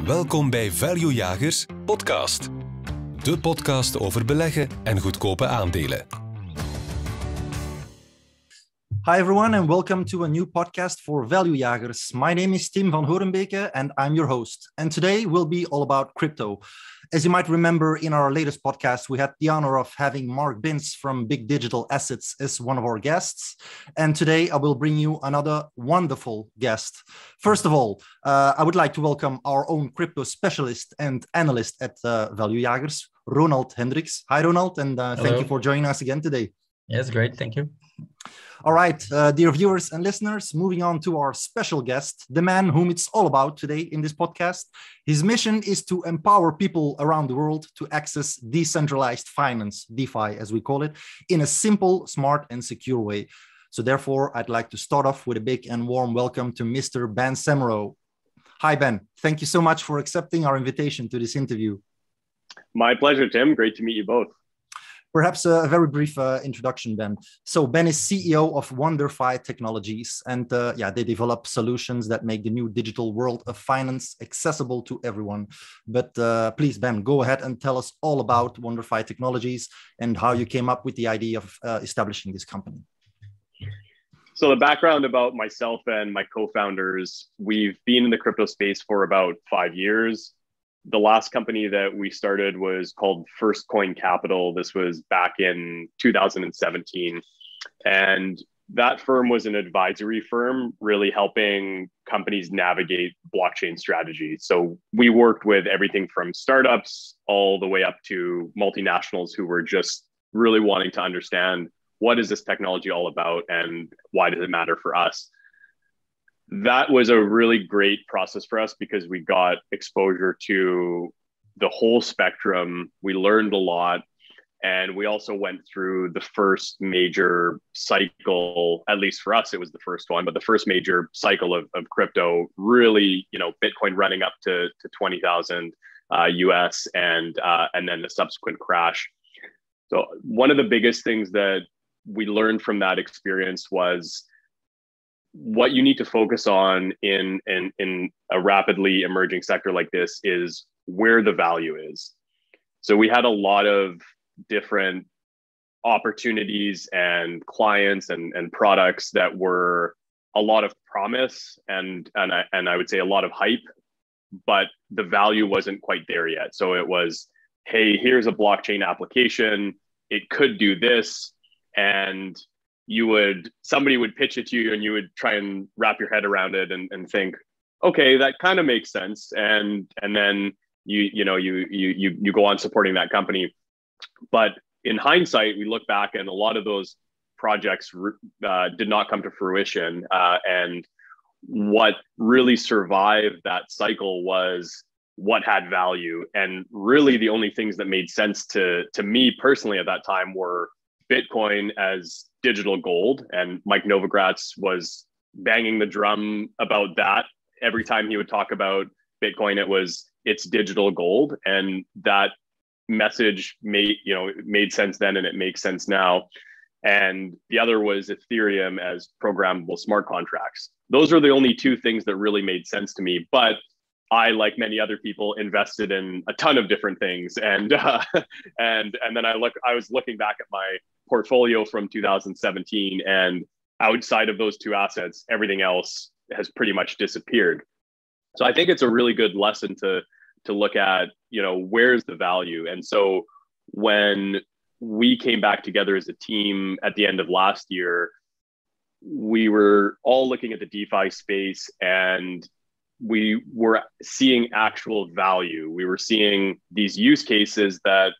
Welkom bij Value Jagers podcast. De podcast over beleggen en goedkope aandelen. Hi everyone and welcome to a new podcast for Value Jagers. My name is Tim van Horenbeke and I'm your host. And today will be all about crypto. As you might remember, in our latest podcast, we had the honor of having Mark Binns from Big Digital Assets as one of our guests. And today I will bring you another wonderful guest. First of all, I would like to welcome our own crypto specialist and analyst at Value Jagers, Ronald Hendricks. Hi, Ronald, and thank you for joining us again today. Yes, great. Thank you. All right, dear viewers and listeners, moving on to our special guest, the man whom it's all about today in this podcast. His mission is to empower people around the world to access decentralized finance, DeFi as we call it, in a simple, smart and secure way. So therefore, I'd like to start off with a big and warm welcome to Mr. Ben Semero. Hi, Ben. Thank you so much for accepting our invitation to this interview. My pleasure, Tim. Great to meet you both. Perhaps a very brief introduction, Ben. So Ben is CEO of WonderFi Technologies, and they develop solutions that make the new digital world of finance accessible to everyone. But please, Ben, go ahead and tell us all about WonderFi Technologies and how you came up with the idea of establishing this company. So the background about myself and my co-founders, we've been in the crypto space for about 5 years. The last company that we started was called First Coin Capital. This was back in 2017. And that firm was an advisory firm, really helping companies navigate blockchain strategy. So we worked with everything from startups all the way up to multinationals who were just really wanting to understand what is this technology all about and why does it matter for us? That was a really great process for us because we got exposure to the whole spectrum. We learned a lot. And we also went through the first major cycle, at least for us, it was the first one, but the first major cycle of crypto, really, Bitcoin running up to 20,000 US and then the subsequent crash. So one of the biggest things that we learned from that experience was what you need to focus on in a rapidly emerging sector like this is where the value is. So we had a lot of different opportunities and clients and products that were a lot of promise and I would say a lot of hype, but the value wasn't quite there yet. So it was, hey, here's a blockchain application. It could do this. And somebody would pitch it to you and you would try and wrap your head around it and think, okay, that kind of makes sense. And then you go on supporting that company. But in hindsight, we look back and a lot of those projects did not come to fruition. And what really survived that cycle was what had value. And really the only things that made sense to me personally at that time were Bitcoin as digital gold. And Mike Novogratz was banging the drum about that. Every time he would talk about Bitcoin, it's digital gold. And that message made sense then and it makes sense now. And the other was Ethereum as programmable smart contracts. Those are the only two things that really made sense to me. But I, like many other people, invested in a ton of different things. And then I was looking back at my portfolio from 2017, and outside of those two assets, everything else has pretty much disappeared. So I think it's a really good lesson to look at, where's the value? And so when we came back together as a team at the end of last year, we were all looking at the DeFi space and we were seeing actual value. We were seeing these use cases that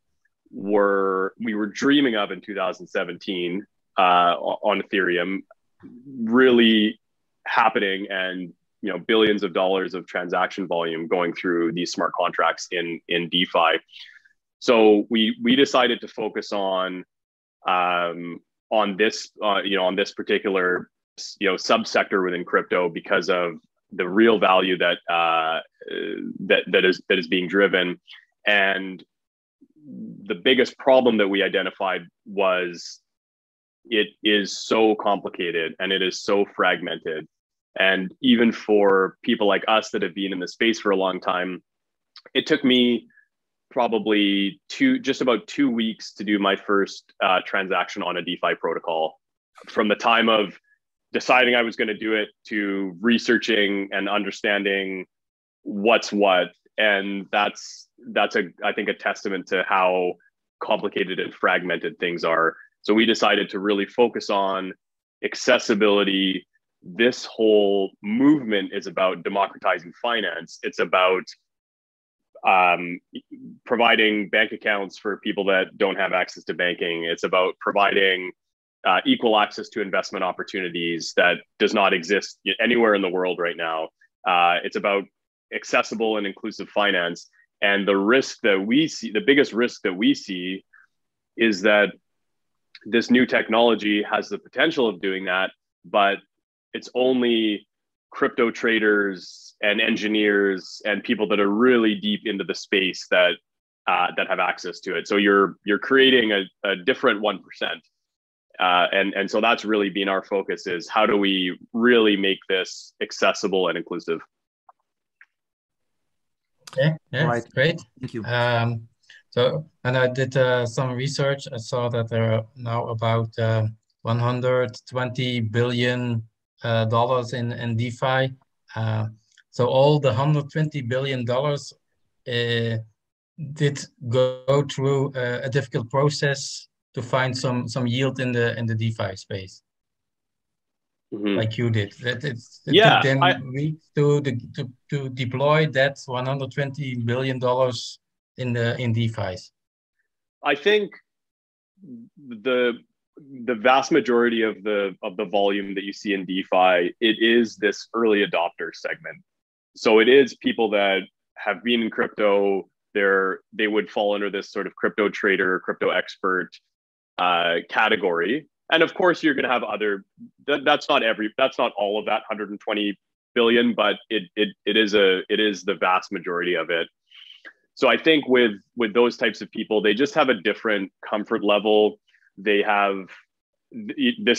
we were dreaming of in 2017 on Ethereum really happening, and billions of dollars of transaction volume going through these smart contracts in DeFi. So we decided to focus on this particular subsector within crypto because of the real value that is being driven. And the biggest problem that we identified was it is so complicated and it is so fragmented. And even for people like us that have been in the space for a long time, it took me probably just about 2 weeks to do my first transaction on a DeFi protocol. From the time of deciding I was going to do it to researching and understanding what's what. And that's I think a testament to how complicated and fragmented things are. So we decided to really focus on accessibility. This whole movement is about democratizing finance. It's about providing bank accounts for people that don't have access to banking. It's about providing equal access to investment opportunities that does not exist anywhere in the world right now. It's about accessible and inclusive finance. And the risk that we see, the biggest risk that we see, is that this new technology has the potential of doing that, but it's only crypto traders and engineers and people that are really deep into the space that have access to it. So you're creating a different 1%. And so that's really been our focus, is how do we really make this accessible and inclusive? Yeah, Right. Great. Thank you. So, and I did some research. I saw that there are now about $120 billion in DeFi. So all the $120 billion did go through a difficult process to find some yield in the DeFi space, like you did. It took them weeks to deploy that $120 billion in DeFi's. I think the vast majority of the volume that you see in DeFi, it is this early adopter segment. So it is people that have been in crypto. They would fall under this sort of crypto trader, crypto expert category. And of course, you're going to have that's not all of that 120 billion, but it is the vast majority of it. So I think with those types of people, they just have a different comfort level. This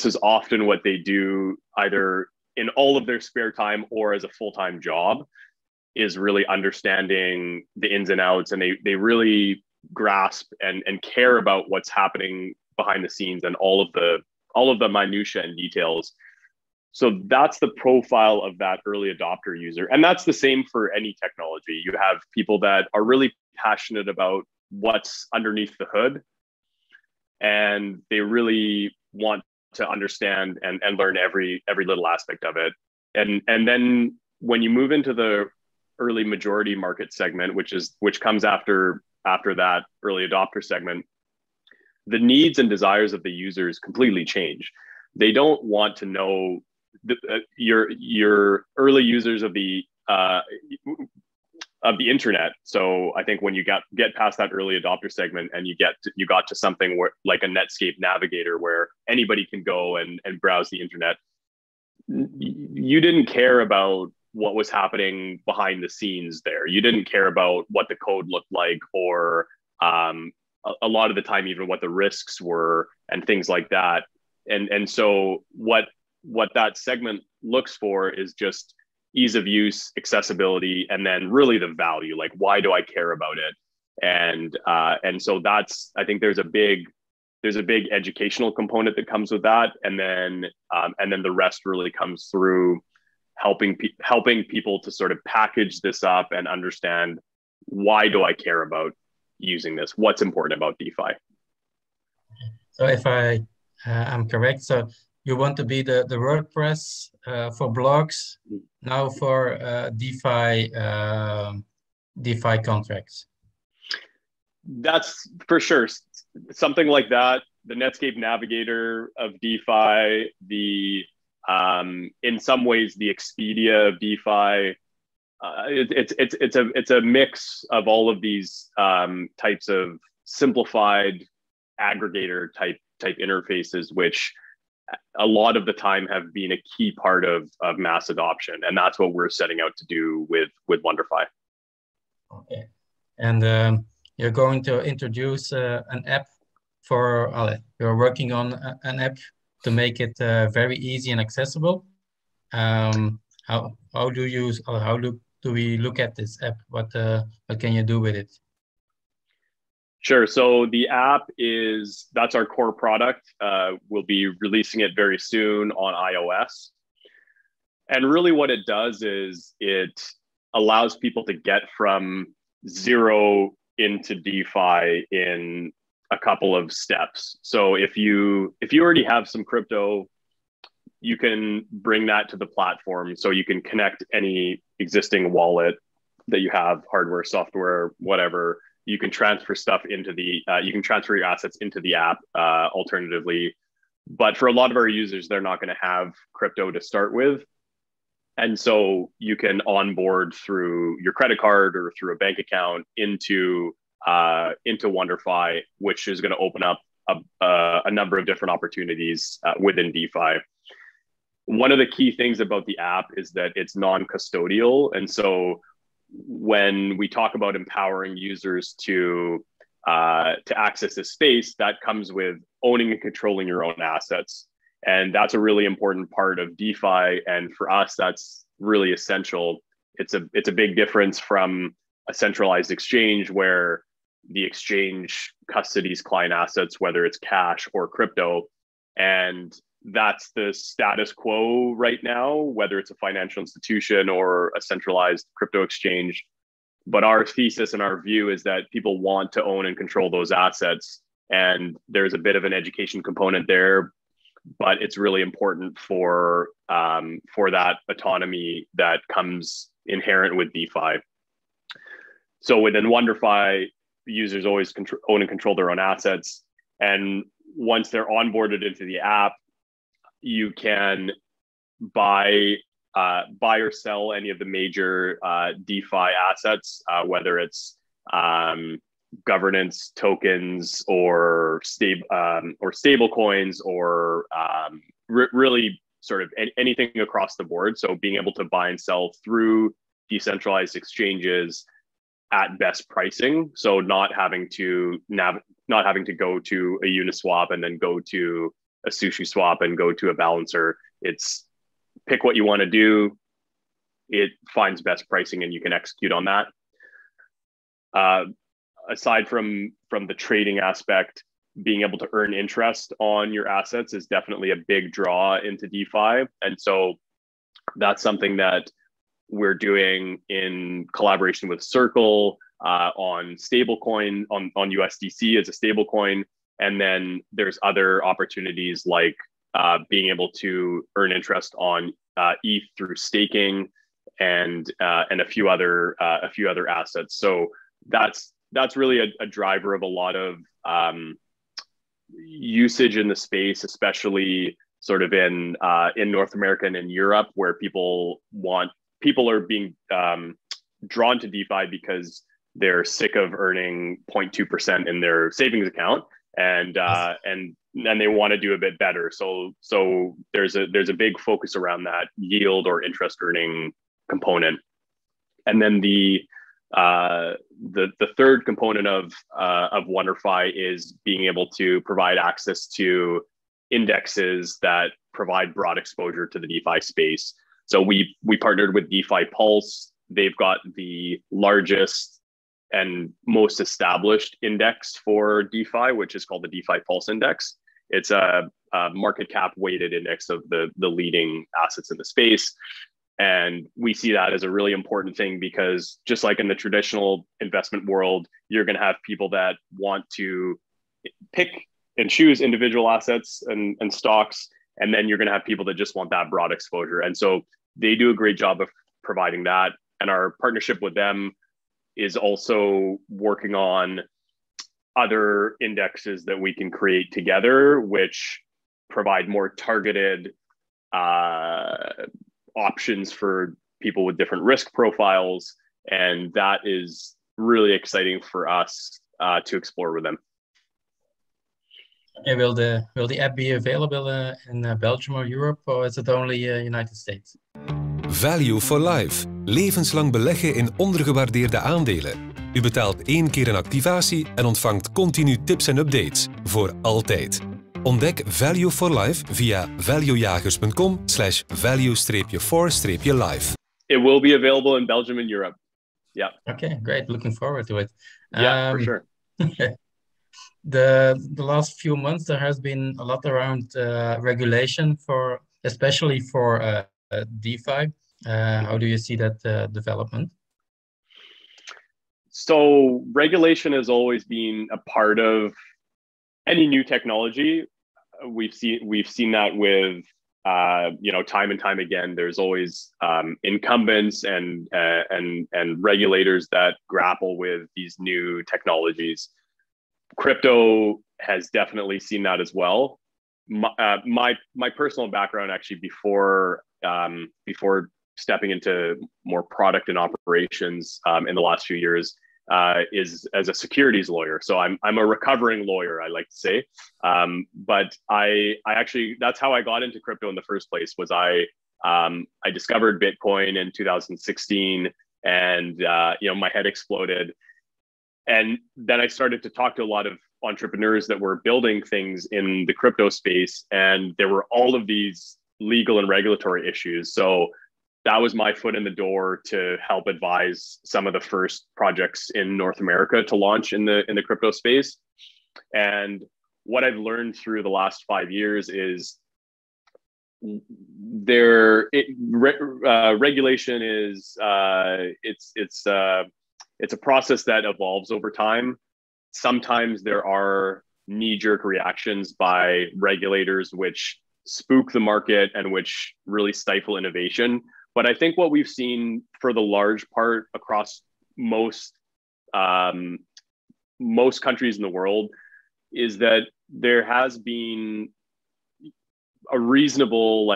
is often what they do, either in all of their spare time or as a full-time job, is really understanding the ins and outs, and they really grasp and care about what's happening behind the scenes and all of the minutia and details. So that's the profile of that early adopter user. And that's the same for any technology. You have people that are really passionate about what's underneath the hood, and they really want to understand and learn every little aspect of it. And then when you move into the early majority market segment, which comes after that early adopter segment, the needs and desires of the users completely change. They don't want to know your early users of the internet. So I think when you get past that early adopter segment and you got to something where, like a Netscape Navigator, where anybody can go and browse the internet, you didn't care about what was happening behind the scenes there. You didn't care about what the code looked like, or a lot of the time even what the risks were and things like that. And so what that segment looks for is just ease of use, accessibility, and then really the value, like, why do I care about it? And so that's, I think there's a big educational component that comes with that. And then the rest really comes through helping people to sort of package this up and understand, why do I care about using this? What's important about DeFi? So if I'm correct, so you want to be the WordPress for blogs, now for DeFi contracts. That's for sure. Something like that. The Netscape Navigator of DeFi, in some ways the Expedia of DeFi. It's a mix of all of these types of simplified aggregator type interfaces, which a lot of the time have been a key part of mass adoption, and that's what we're setting out to do with WonderFi. Okay, and you're going to introduce an app you're working on an app to make it very easy and accessible. How do we look at this app? What can you do with it? Sure. So the app that's our core product. We'll be releasing it very soon on iOS. And really what it does is it allows people to get from zero into DeFi in a couple of steps. So if you already have some crypto, you can bring that to the platform. So you can connect any existing wallet that you have, hardware, software, whatever. You can transfer stuff into you can transfer your assets into the app alternatively. But for a lot of our users, they're not going to have crypto to start with. And so you can onboard through your credit card or through a bank account into WonderFi, which is going to open up a number of different opportunities within DeFi. One of the key things about the app is that it's non-custodial. And so when we talk about empowering users to access this space, that comes with owning and controlling your own assets. And that's a really important part of DeFi. And for us, that's really essential. It's a big difference from a centralized exchange where the exchange custodies client assets, whether it's cash or crypto. And that's the status quo right now, whether it's a financial institution or a centralized crypto exchange. But our thesis and our view is that people want to own and control those assets. And there's a bit of an education component there, but it's really important for that autonomy that comes inherent with DeFi. So within WonderFi, users always own and control their own assets. And once they're onboarded into the app, you can buy or sell any of the major DeFi assets, whether it's governance tokens or stable coins or really sort of anything across the board. So being able to buy and sell through decentralized exchanges at best pricing. So not having to go to a Uniswap and then go to a SushiSwap and go to a balancer. It's pick what you want to do. It finds best pricing and you can execute on that. Aside from the trading aspect, being able to earn interest on your assets is definitely a big draw into DeFi. And so that's something that we're doing in collaboration with Circle on stablecoin, on USDC as a stablecoin. And then there's other opportunities like being able to earn interest on ETH through staking and a few other assets. So that's really a driver of a lot of usage in the space, especially sort of in North America and in Europe, where people are being drawn to DeFi because they're sick of earning 0.2% in their savings account, and they want to do a bit better. So there's a big focus around that yield or interest earning component, and then the third component of WonderFi is being able to provide access to indexes that provide broad exposure to the DeFi space. So we partnered with DeFi Pulse. They've got the largest and most established index for DeFi, which is called the DeFi Pulse Index. It's a market cap weighted index of the leading assets in the space. And we see that as a really important thing because just like in the traditional investment world, you're going to have people that want to pick and choose individual assets and stocks. And then you're going to have people that just want that broad exposure. And so they do a great job of providing that. And our partnership with them is also working on other indexes that we can create together, which provide more targeted options for people with different risk profiles. And that is really exciting for us to explore with them. And will the app be available in Belgium or Europe, or is it only United States? Value for Life. Levenslang beleggen in ondergewaardeerde aandelen. U betaalt 1 keer een activatie en ontvangt continu tips en updates. Voor altijd. Ontdek Value for Life via valuejagers.com/value-for-life. It will be available in Belgium and Europe. Yeah. Okay, great. Looking forward to it. Yeah, for sure. The last few months, there has been a lot around regulation for, especially for DeFi. How do you see that development? So regulation has always been a part of any new technology. We've seen that with time and time again. There's always incumbents and regulators that grapple with these new technologies. Crypto has definitely seen that as well. My personal background, actually, before stepping into more product and operations in the last few years, is as a securities lawyer. So I'm a recovering lawyer, I like to say. But I actually, that's how I got into crypto in the first place. Was I discovered Bitcoin in 2016, and my head exploded. And then I started to talk to a lot of entrepreneurs that were building things in the crypto space, and there were all of these legal and regulatory issues. So that was my foot in the door to help advise some of the first projects in North America to launch in the crypto space. And what I've learned through the last 5 years is regulation is it's a process that evolves over time. Sometimes there are knee-jerk reactions by regulators which spook the market and which really stifle innovation. But I think what we've seen for the large part across most countries in the world is that there has been a reasonable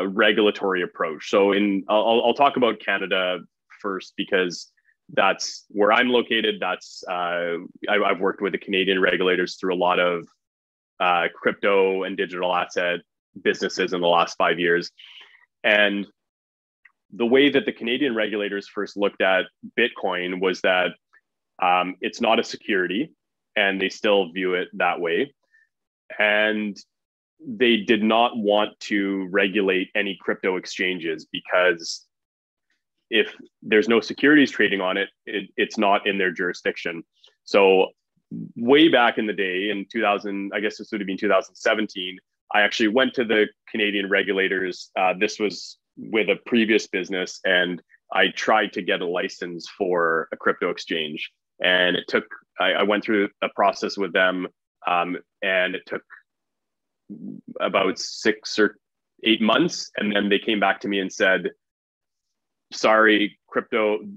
regulatory approach. So I'll talk about Canada first, because that's where I'm located. That's I've worked with the Canadian regulators through a lot of crypto and digital asset businesses in the last 5 years. And the way that the Canadian regulators first looked at Bitcoin was that it's not a security, and they still view it that way. And they did not want to regulate any crypto exchanges, because if there's no securities trading on it, it's not in their jurisdiction. So way back in the day, in 2000, I guess this would have been 2017, I actually went to the Canadian regulators. This was with a previous business, and I tried to get a license for a crypto exchange. And I went through a process with them, and it took about 6 or 8 months. And then they came back to me and said, sorry,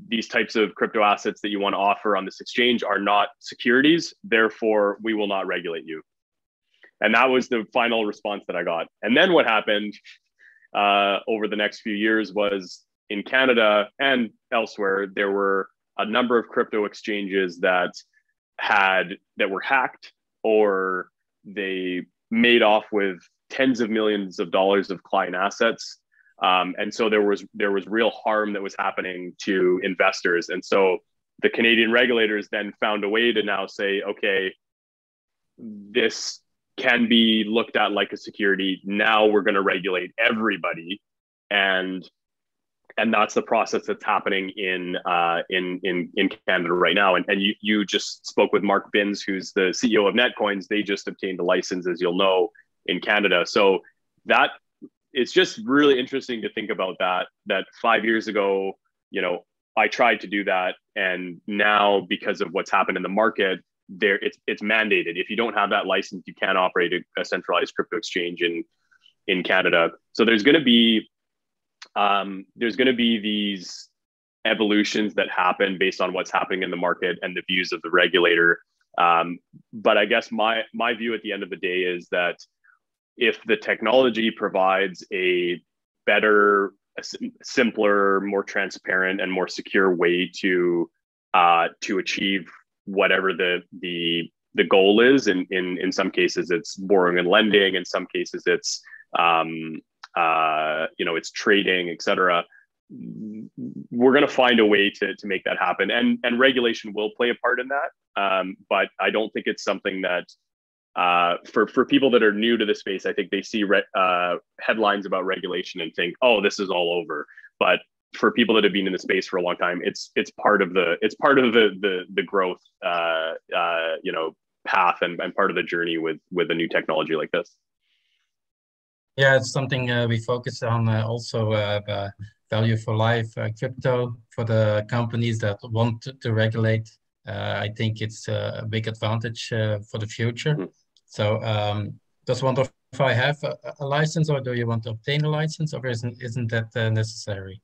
these types of crypto assets that you want to offer on this exchange are not securities. Therefore, we will not regulate you. And that was the final response that I got. And then what happened over the next few years was, in Canada and elsewhere, there were a number of crypto exchanges that were hacked, or they made off with tens of millions of dollars of client assets. And so there was real harm that was happening to investors. And so the Canadian regulators then found a way to now say, okay, this can be looked at like a security. Now we're going to regulate everybody. And that's the process that's happening in Canada right now. And you just spoke with Mark Binns, who's the CEO of Netcoins. They just obtained a license, as you'll know, in Canada. So that it's just really interesting to think about that 5 years ago, I tried to do that. And now, because of what's happened in the market, it's mandated. If you don't have that license, you can't operate a centralized crypto exchange in Canada. So there's going to be these evolutions that happen based on what's happening in the market and the views of the regulator. But I guess my view at the end of the day is that if the technology provides a better, simpler, more transparent, and more secure way to achieve whatever the goal is, in some cases it's borrowing and lending, in some cases it's it's trading, etc. We're going to find a way to make that happen, and regulation will play a part in that. But I don't think it's something that for people that are new to the space, I think they see headlines about regulation and think, oh, this is all over. But for people that have been in the space for a long time, it's part of the growth path and part of the journey with a new technology like this. Yeah, it's something we focus on also. Value for life crypto for the companies that want to regulate. I think it's a big advantage for the future. Mm-hmm. So does WonderFi have a license, or do you want to obtain a license, or isn't that necessary?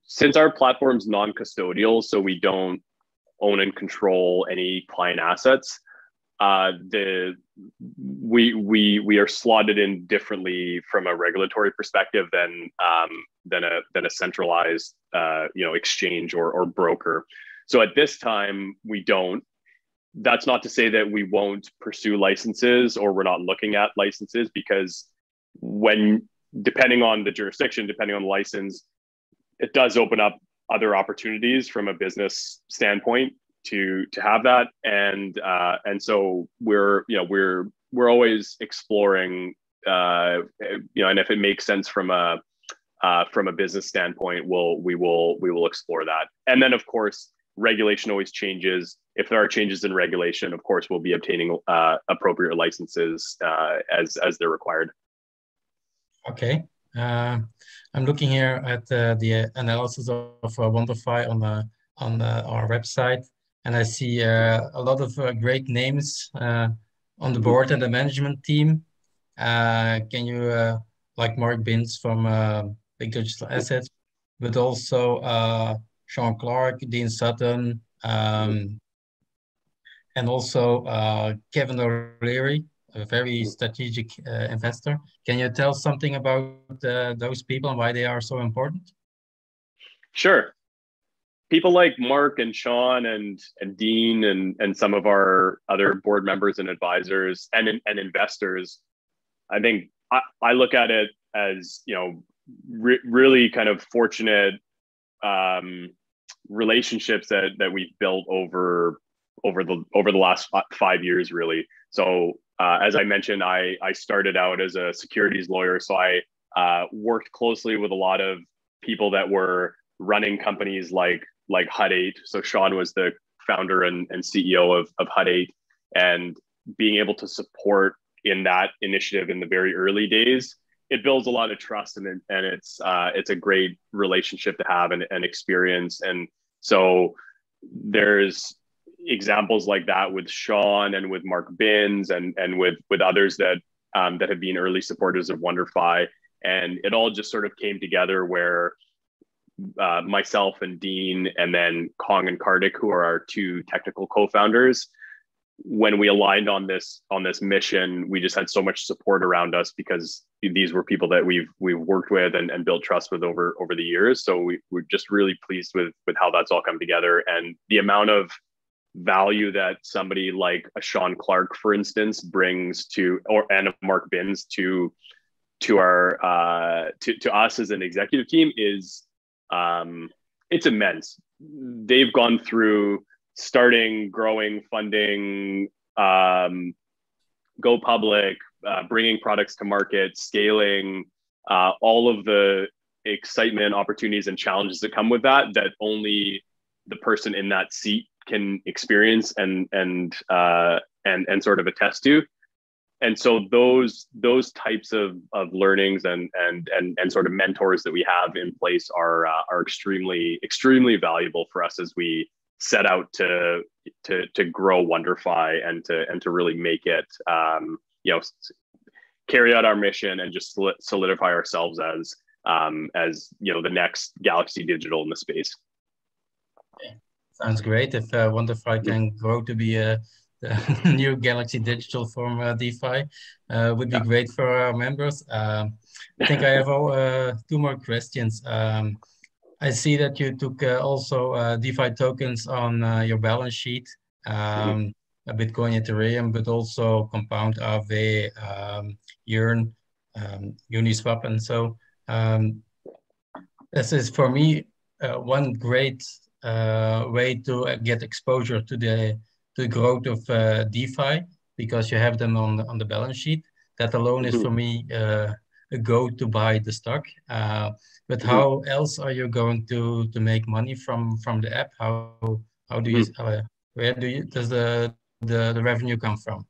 Since our platform's non-custodial, so we don't own and control any client assets, we are slotted in differently from a regulatory perspective than a centralized exchange or broker. So at this time we don't. That's not to say that we won't pursue licenses or we're not looking at licenses, because depending on the jurisdiction, depending on the license, it does open up other opportunities from a business standpoint to have that, and so we're always exploring, and if it makes sense from a business standpoint, we will explore that. And then of course regulation always changes. If there are changes in regulation, of course we'll be obtaining appropriate licenses as they're required. Okay. I'm looking here at the analysis of WonderFi on our website, and I see a lot of great names on the board and the management team. Can you, like Mark Binns from Big Digital Assets, but also Sean Clark, Dean Sutton, and also Kevin O'Leary, a very strategic investor. Can you tell something about those people and why they are so important? Sure. People like Mark and Sean and Dean and some of our other board members and advisors and investors, I think I look at it as, really kind of fortunate relationships that we've built over the last 5 years, really. So as I mentioned, I started out as a securities lawyer, so I worked closely with a lot of people that were running companies like Hut 8. So Sean was the founder and CEO of Hut 8, and being able to support in that initiative in the very early days, it builds a lot of trust, and it's a great relationship to have and experience. And so there's examples like that with Sean and with Mark Binns and with others that have been early supporters of WonderFi, and it all just sort of came together where myself and Dean and then Kong and Kartik, who are our two technical co-founders, when we aligned on this mission, we just had so much support around us because these were people that we've worked with and built trust with over the years. So we're just really pleased with how that's all come together, and the amount of value that somebody like a Sean Clark, for instance, brings and a Mark Binns to our to us as an executive team is it's immense. They've gone through starting, growing, funding, go public, bringing products to market, scaling, all of the excitement, opportunities, and challenges that come with that only the person in that seat can experience and sort of attest to. And so those types of learnings and sort of mentors that we have in place are extremely valuable for us as we set out to grow WonderFi and to really make it carry out our mission and just solidify ourselves as the next Galaxy Digital in the space. Okay. Sounds great. If WonderFi can grow to be the new Galaxy Digital from DeFi, would be great for our members. I think I have two more questions. I see that you took also DeFi tokens on your balance sheet, Bitcoin, Ethereum, but also Compound, Aave, Yearn, Uniswap. And so this is for me one great way to get exposure to the growth of DeFi. because you have them on the balance sheet. That alone is for me a go to buy the stock. But how else are you going to make money from the app? How do you where does the revenue come from?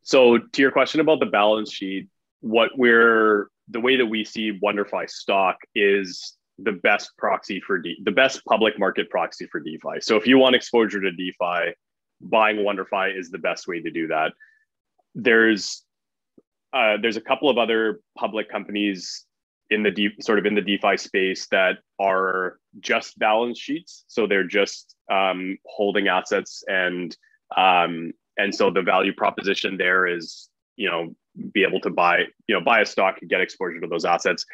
So to your question about the balance sheet, the way that we see WonderFi stock is the best proxy for the best public market proxy for DeFi. So if you want exposure to DeFi, buying WonderFi is the best way to do that. There's a couple of other public companies in the DeFi space that are just balance sheets. So they're just holding assets, and so the value proposition there is, be able to buy a stock and get exposure to those assets.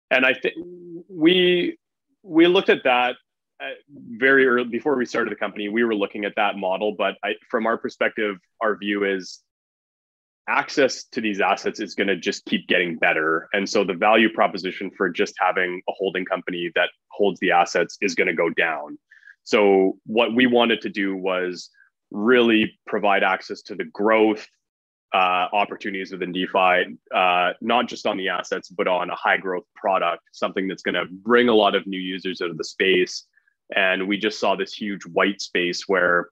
And I think we looked at that very early. Before we started the company, we were looking at that model, but from our perspective, our view is access to these assets is going to just keep getting better. And so the value proposition for just having a holding company that holds the assets is going to go down. So what we wanted to do was really provide access to the growth opportunities within DeFi, not just on the assets, but on a high growth product, something that's going to bring a lot of new users out of the space. And we just saw this huge white space where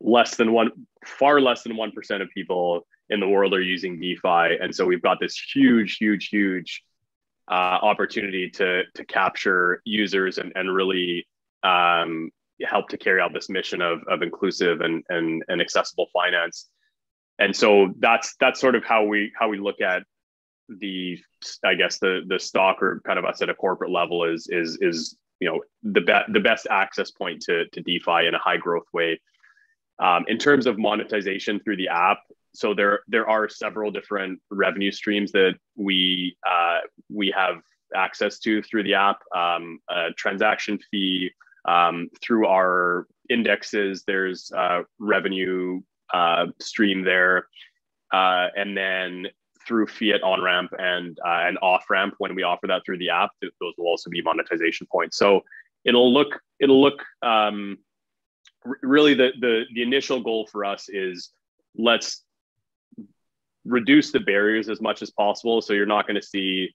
far less than 1% of people in the world are using DeFi. And so we've got this huge opportunity to capture users and really help to carry out this mission of inclusive and accessible finance. And so that's sort of how we look at the stock, or kind of us at a corporate level is the best access point to DeFi in a high growth way. In terms of monetization through the app, so there are several different revenue streams that we have access to through the app. A transaction fee, through our indexes, there's a revenue stream there, and then through fiat on ramp and off ramp, when we offer that through the app, those will also be monetization points. So it'll look really the initial goal for us is let's reduce the barriers as much as possible. So you're not going to see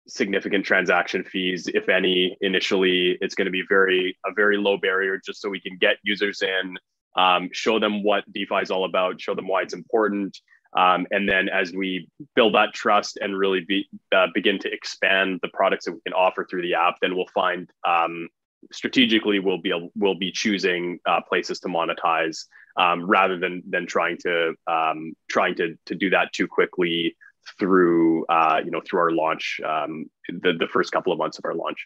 significant transaction fees, if any. Initially, it's going to be a very low barrier, just so we can get users in, show them what DeFi is all about, show them why it's important. And then as we build that trust and really begin to expand the products that we can offer through the app, then we'll find strategically we'll be choosing places to monetize, rather than trying to do that too quickly through our launch, the first couple of months of our launch.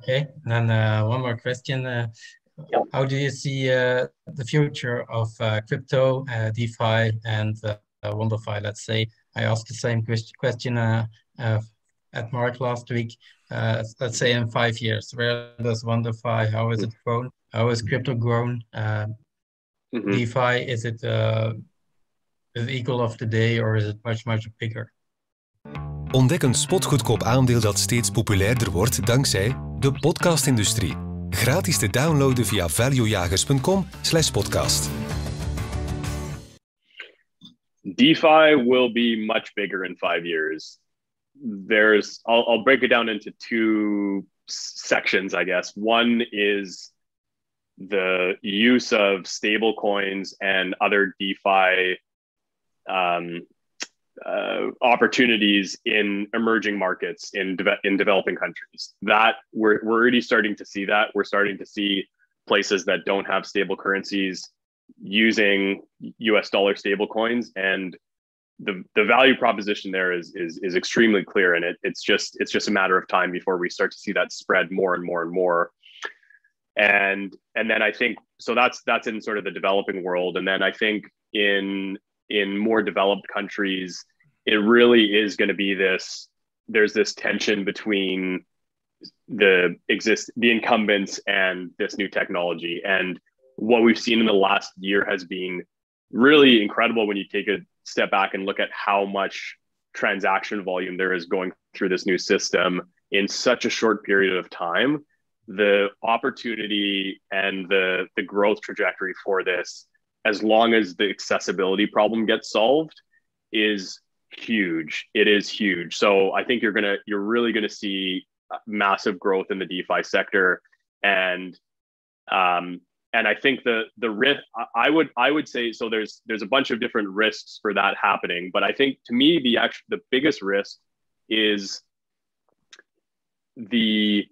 Okay, and then one more question. How do you see the future of crypto, DeFi, and WonderFi? Let's say I asked the same question at Mark last week. Let's say in 5 years, where does WonderFi? How is it grown? How is crypto grown? DeFi, is it equal of today, or is it much bigger? Ontdek een spotgoedkoop aandeel dat steeds populairder wordt dankzij de podcastindustrie. Gratis te downloaden via valuejagers.com/podcast. DeFi will be much bigger in 5 years. I'll break it down into two sections, I guess. One is the use of stable coins and other DeFi opportunities in emerging markets in developing countries. That we're already starting to see that. We're starting to see places that don't have stable currencies using US dollar stable coins, and the value proposition there is extremely clear, and it's just a matter of time before we start to see that spread more and more and more. And then I think so that's in sort of the developing world, and then I think in more developed countries, it really is going to be there's this tension between the incumbents and this new technology. And what we've seen in the last year has been really incredible when you take a step back and look at how much transaction volume there is going through this new system in such a short period of time. the opportunity and the growth trajectory for this, as long as the accessibility problem gets solved, is huge. It is huge. So I think you're really gonna see massive growth in the DeFi sector, and I think the risk, I would say, so there's a bunch of different risks for that happening, but I think to me the biggest risk is the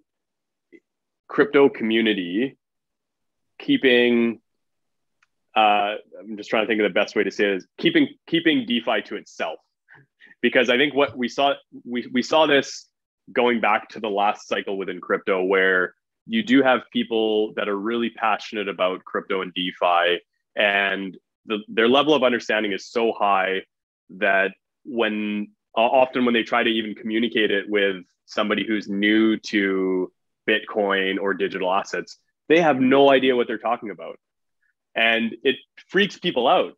crypto community keeping I'm just trying to think of the best way to say it, is keeping DeFi to itself. Because I think what we saw this going back to the last cycle within crypto, where you do have people that are really passionate about crypto and DeFi, and their level of understanding is so high that often when they try to even communicate it with somebody who's new to Bitcoin or digital assets, they have no idea what they're talking about. And it freaks people out.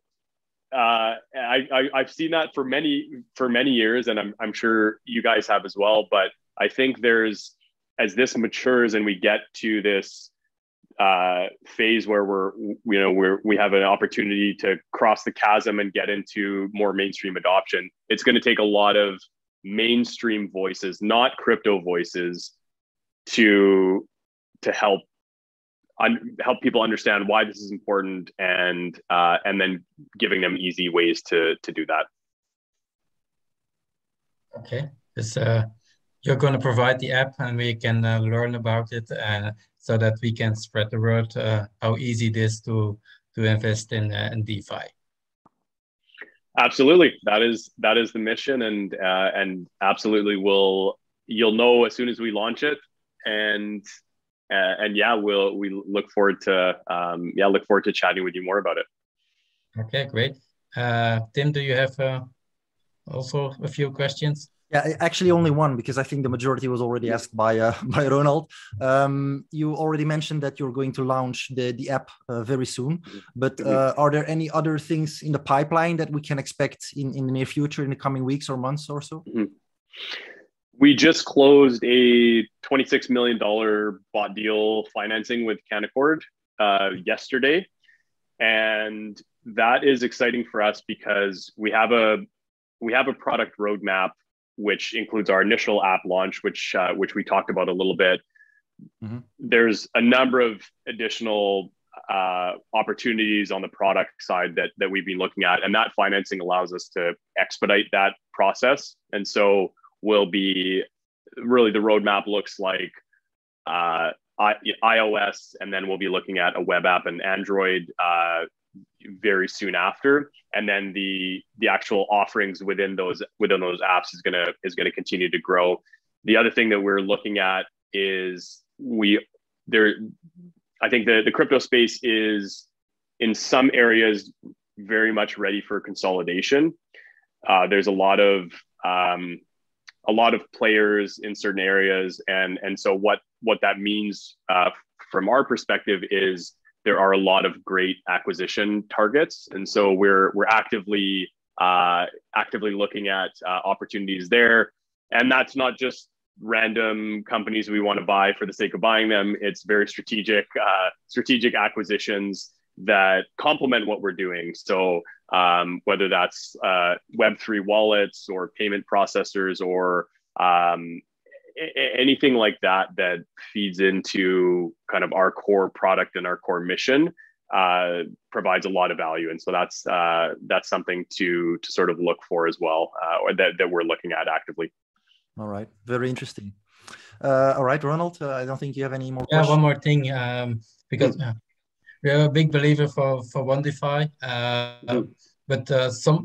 I've seen that for many years, and I'm sure you guys have as well. But I think as this matures and we get to this phase where we have an opportunity to cross the chasm and get into more mainstream adoption, it's going to take a lot of mainstream voices, not crypto voices, to help people understand why this is important, and then giving them easy ways to do that. Okay, you're going to provide the app, and we can learn about it, so that we can spread the word how easy it is to invest in DeFi. Absolutely, that is the mission, and absolutely you'll know as soon as we launch it, and yeah, we look forward to chatting with you more about it. Okay, great. Tim, do you have also a few questions? Yeah, actually only one, because I think the majority was already asked by Ronald. You already mentioned that you're going to launch the app very soon, but are there any other things in the pipeline that we can expect in the near future, in the coming weeks or months or so? Mm-hmm. We just closed a $26 million bought deal financing with Canaccord yesterday. And that is exciting for us because we have a product roadmap, which includes our initial app launch, which we talked about a little bit. Mm-hmm. There's a number of additional opportunities on the product side that we've been looking at, and that financing allows us to expedite that process. And so the roadmap looks like iOS, and then we'll be looking at a web app and Android very soon after, and then the actual offerings within those apps is gonna continue to grow. The other thing that we're looking at is I think the crypto space is in some areas very much ready for consolidation. There's a lot of players in certain areas, and so what that means from our perspective is there are a lot of great acquisition targets, and so we're actively looking at opportunities there. And that's not just random companies we want to buy for the sake of buying them. It's very strategic acquisitions that complement what we're doing. So whether that's Web3 wallets or payment processors or anything like that feeds into kind of our core product and our core mission, provides a lot of value. And so that's something to sort of look for as well, or that we're looking at actively. All right, very interesting. All right, Ronald, I don't think you have any more questions. One more thing, because we're a big believer for OneDefi, but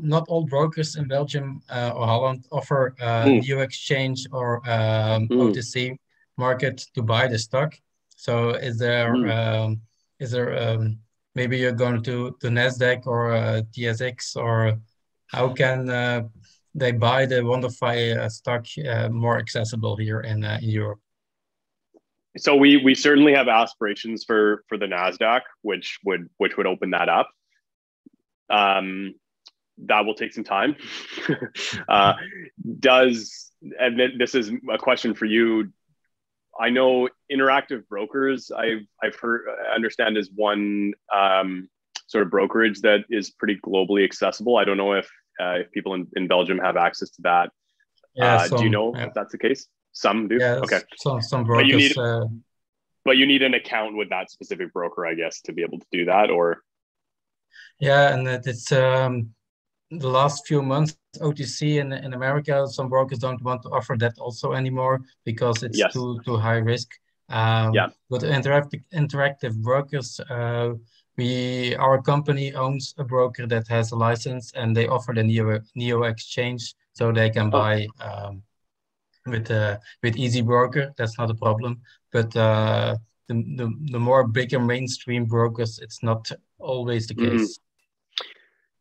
not all brokers in Belgium or Holland offer new exchange or OTC market to buy the stock. So is there maybe you're going to NASDAQ or TSX, or how can they buy the OneDefi stock more accessible here in Europe? So we certainly have aspirations for the NASDAQ, which would open that up. That will take some time. And this is a question for you. I know Interactive Brokers, I've heard, understand is one sort of brokerage that is pretty globally accessible. I don't know if people in Belgium have access to that. Yeah, do you know if that's the case? Some do? Yeah, okay. Some brokers. But you need an account with that specific broker, I guess, to be able to do that, or? Yeah, and it's the last few months, OTC in America, some brokers don't want to offer that also anymore because it's too high risk. With Interactive Brokers, our company owns a broker that has a license, and they offer the Neo Exchange, so they can buy with Easy Broker. That's not a problem. But the more bigger mainstream brokers, it's not always the case.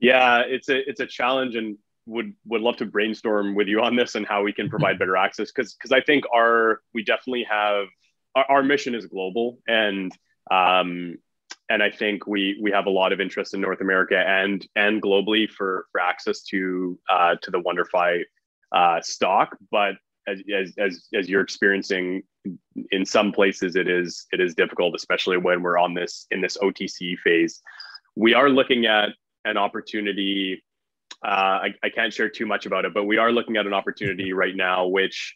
Yeah, it's a challenge, and would love to brainstorm with you on this and how we can provide better access, because I think we definitely have our mission is global, and I think we have a lot of interest in North America and globally for access to the WonderFi stock. But as you're experiencing, in some places it is difficult, especially when we're in this OTC phase. We are looking at an opportunity. I can't share too much about it, but we are looking at an opportunity right now, which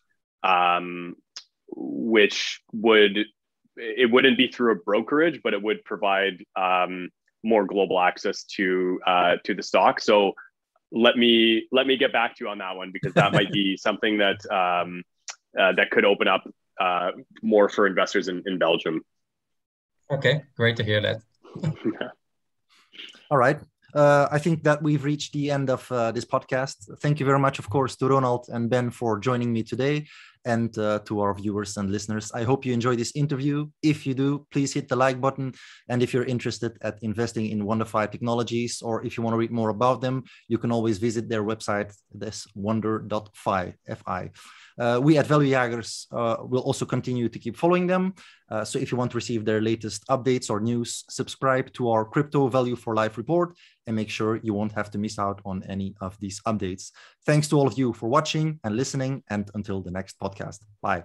wouldn't be through a brokerage, but it would provide more global access to the stock. So let me get back to you on that one, because that might be something that that could open up more for investors in Belgium. Okay, great to hear that. All right. I think that we've reached the end of this podcast. Thank you very much, of course, to Ronald and Ben for joining me today, and to our viewers and listeners. I hope you enjoyed this interview. If you do, please hit the like button. And if you're interested at investing in WonderFi Technologies, or if you want to read more about them, you can always visit their website. That's wonder.fi. We at Value Jagers will also continue to keep following them. So if you want to receive their latest updates or news, subscribe to our Crypto Value for Life report and make sure you won't have to miss out on any of these updates. Thanks to all of you for watching and listening, and until the next podcast. Bye.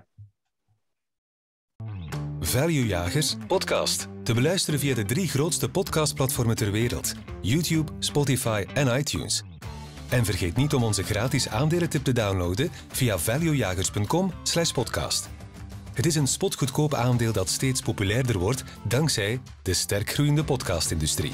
Value Jagers podcast. Te beluisteren via de 3 grootste podcastplatformen ter wereld: YouTube, Spotify en iTunes. En vergeet niet om onze gratis aandelentip te downloaden via valuejagers.com/podcast. Het is een spotgoedkoop aandeel dat steeds populairder wordt dankzij de sterk groeiende podcastindustrie.